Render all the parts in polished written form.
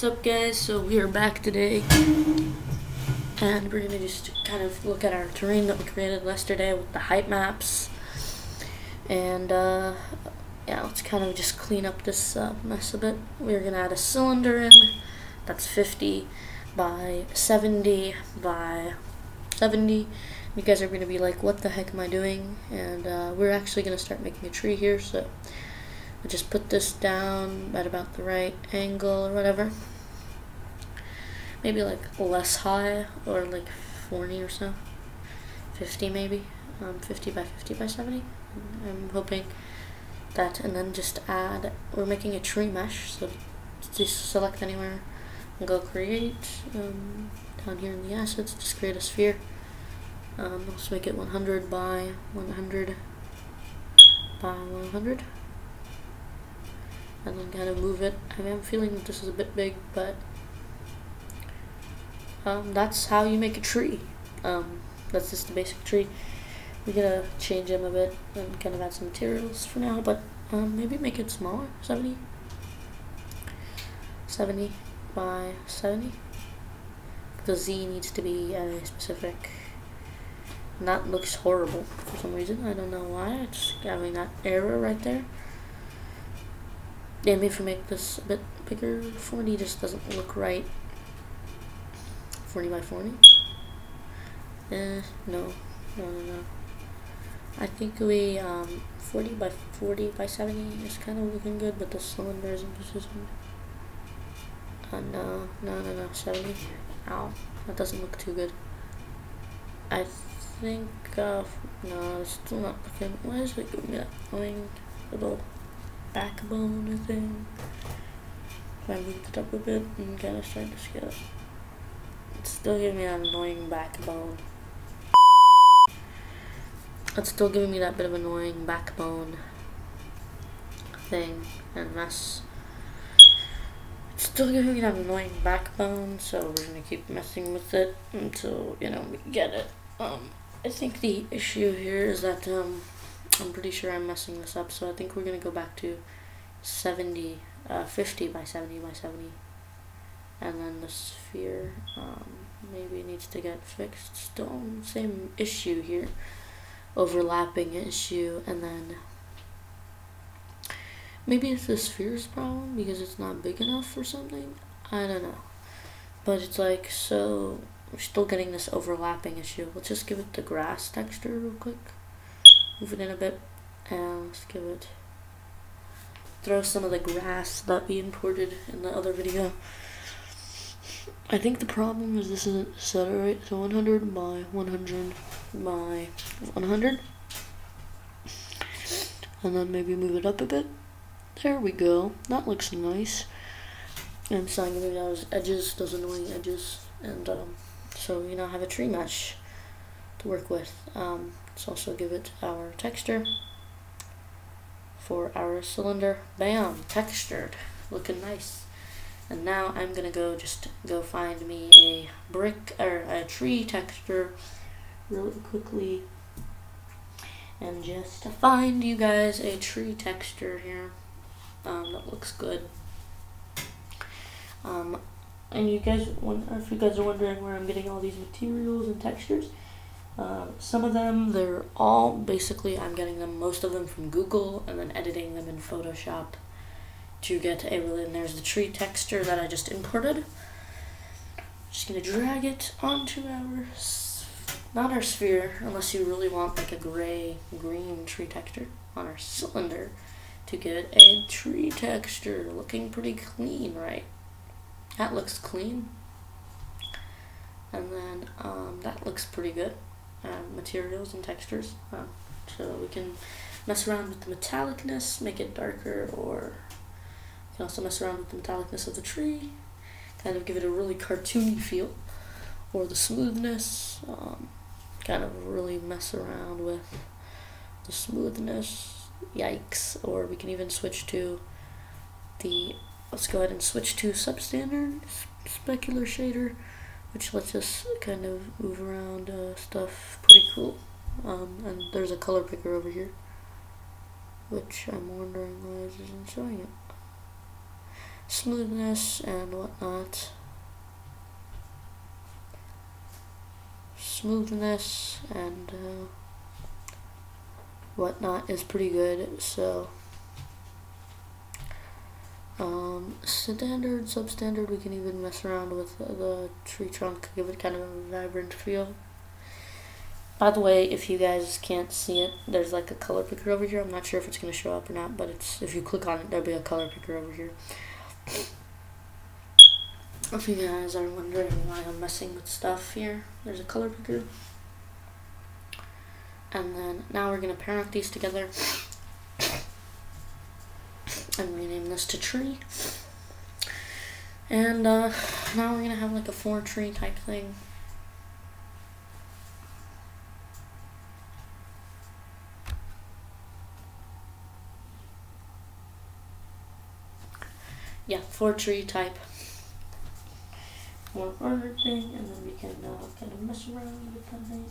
What's up, guys? So we are back today, and we're gonna just kind of look at our terrain that we created yesterday with the height maps, and yeah, let's kind of just clean up this mess a bit. We're gonna add a cylinder in that's 50 by 70 by 70. You guys are gonna be like, what the heck am I doing? And we're actually gonna start making a tree here, so I just put this down at about the right angle or whatever. Maybe like less high, or like 40 or so. 50 maybe. 50 by 50 by 70. I'm hoping that, and then just add, we're making a tree mesh, so just select anywhere and go create. Down here in the assets, just create a sphere. Let's make it 100 by 100 by 100. And then kind of move it. I mean, I'm feeling that this is a bit big, but that's how you make a tree. That's just the basic tree. We're gonna change them a bit and kind of add some materials for now, but maybe make it smaller. 70 by 70. The Z needs to be a specific, and that looks horrible for some reason. I don't know why. It's having that error right there. Maybe if we make this a bit bigger, 40 just doesn't look right. 40 by 40? No. I think we, 40 by 40 by 70 is kind of looking good, but the cylinder isn't positioned. No, 70. Ow, that doesn't look too good. I think, no, it's still not looking. Why is it giving me that annoying little backbone thing? If I move it up a bit and kind of start to scale it, it's still giving me that annoying backbone. It's still giving me that bit of annoying backbone thing and mess. It's still giving me that annoying backbone, so we're gonna keep messing with it until, we get it. I think the issue here is that I'm pretty sure I'm messing this up, so I think we're gonna go back to 50 by 70 by 70, and then the sphere maybe needs to get fixed. Still same issue here, overlapping issue, and then maybe it's the sphere's problem because it's not big enough or something. I don't know, but it's like, so we're still getting this overlapping issue. Let's just give it the grass texture real quick. Move it in a bit, and let's give it, throw some of the grass that we imported in the other video. I think the problem is this isn't set right, so 100 by 100 by 100, and then maybe move it up a bit. There we go, that looks nice. And so I'm gonna move those edges, those annoying edges, and so we now have a tree mesh to work with. Let's also give it our texture for our cylinder. Bam, textured, looking nice. And now I'm gonna go find me a brick or a tree texture really quickly, and just to find you guys a tree texture here that looks good. And you guys, if you guys are wondering where I'm getting all these materials and textures, some of them, they're all basically, I'm getting them, most of them from Google, and then editing them in Photoshop to get a really, and there's the tree texture that I just imported. Just gonna drag it onto our, not our sphere, unless you really want like a green tree texture, on our cylinder to get a tree texture. Looking pretty clean, right? That looks clean. And then that looks pretty good. Materials and textures. So we can mess around with the metallicness, make it darker, or you can also mess around with the metallicness of the tree, kind of give it a really cartoony feel, or the smoothness, kind of really mess around with the smoothness. Yikes. Or we can even switch to let's go ahead and switch to substandard specular shader, which lets us kind of move around stuff pretty cool. And there's a color picker over here, which I'm wondering why it isn't showing it. smoothness and whatnot. Smoothness and whatnot is pretty good. So standard, substandard, we can even mess around with the tree trunk, give it kind of a vibrant feel. By the way, if you guys can't see it, there's like a color picker over here. I'm not sure if it's going to show up or not, but it's, if you click on it, there'll be a color picker over here. If you guys are wondering why I'm messing with stuff here, there's a color picker. And then now we're going to parent these together and rename this to tree. And now we're going to have like a 4 tree type thing. Yeah, 4 tree type. 1 order thing, and then we can kind of mess around with that thing.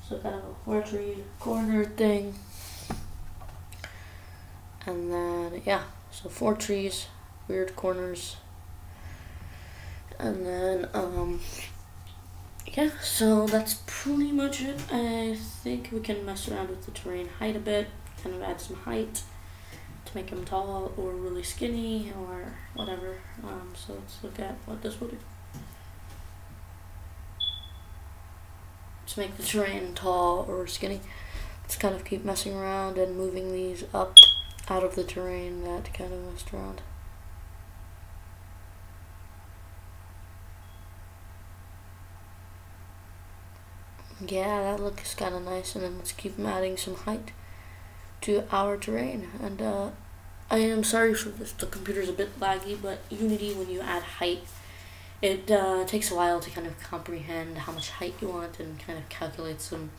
So kind of a 4 tree corner thing. And then, yeah, so 4 trees, weird corners. And then, yeah, so that's pretty much it. I think we can mess around with the terrain height a bit, kind of add some height to make them tall or really skinny or whatever. So let's look at what this will do. To make the terrain tall or skinny, let's kind of keep messing around and moving these up out of the terrain that kind of messed around. Yeah, that looks kind of nice, and then let's keep adding some height to our terrain. And I am sorry for this, the computer's a bit laggy, but Unity, when you add height, it takes a while to kind of comprehend how much height you want and kind of calculate some,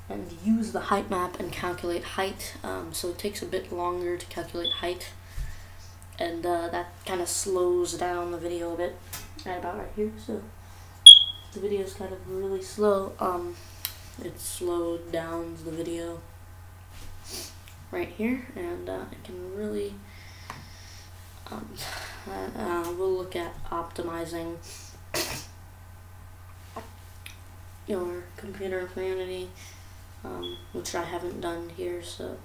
and use the height map and calculate height. So it takes a bit longer to calculate height, and that kind of slows down the video a bit, right about right here. So the video is kind of really slow. It slowed down the video right here, and it can really we'll look at optimizing your computer for Unity, which I haven't done here, so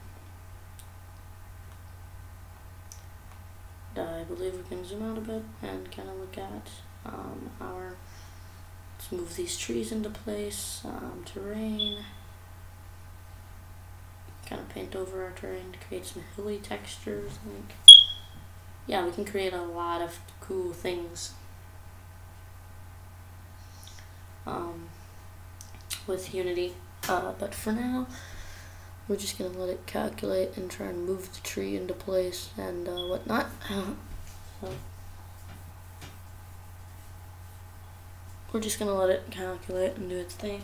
I believe we can zoom out a bit and kind of look at our, let's move these trees into place, terrain, kind of paint over our terrain to create some hilly textures. Like, yeah, we can create a lot of cool things with Unity, but for now we're just gonna let it calculate and try and move the tree into place and whatnot. So we're just gonna let it calculate and do its thing.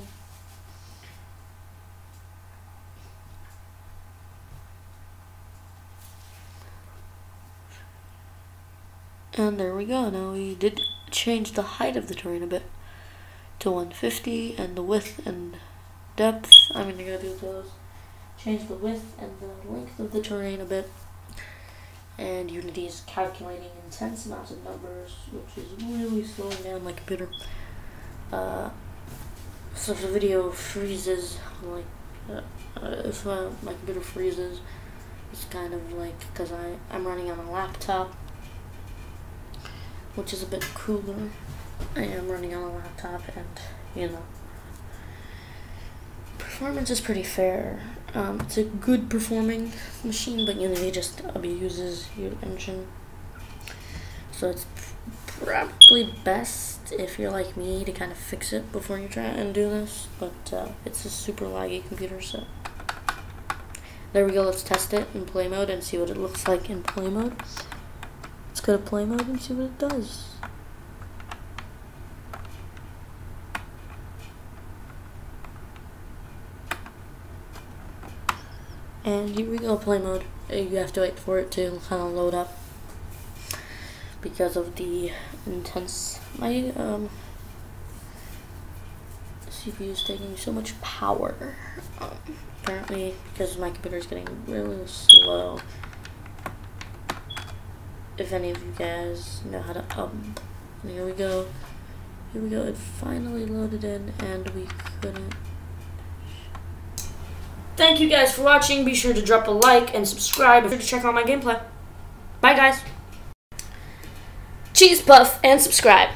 And there we go. Now we did change the height of the terrain a bit to 150, and the width and depth, I gotta do those. Change the width and the length of the terrain a bit. And Unity is calculating intense amounts of numbers, which is really slowing down my computer. So if the video freezes, like, if my computer freezes, it's kind of like, because I'm running on a laptop, which is a bit cooler. I am running on a laptop, and, you know, performance is pretty fair. It's a good performing machine, but Unity just abuses your engine. So it's probably best, if you're like me, to kind of fix it before you try and do this. But it's a super laggy computer, so there we go. Let's test it in play mode and see what it looks like in play mode. Let's go to play mode and see what it does. And here we go, play mode. You have to wait for it to kind of load up because of the intense, CPU is taking so much power. Apparently, because my computer is getting really slow. If any of you guys know how to here we go. Here we go. It finally loaded in, and we couldn't. Thank you guys for watching. Be sure to drop a like and subscribe. Be sure to check out my gameplay. Bye, guys. Cheese puff and subscribe.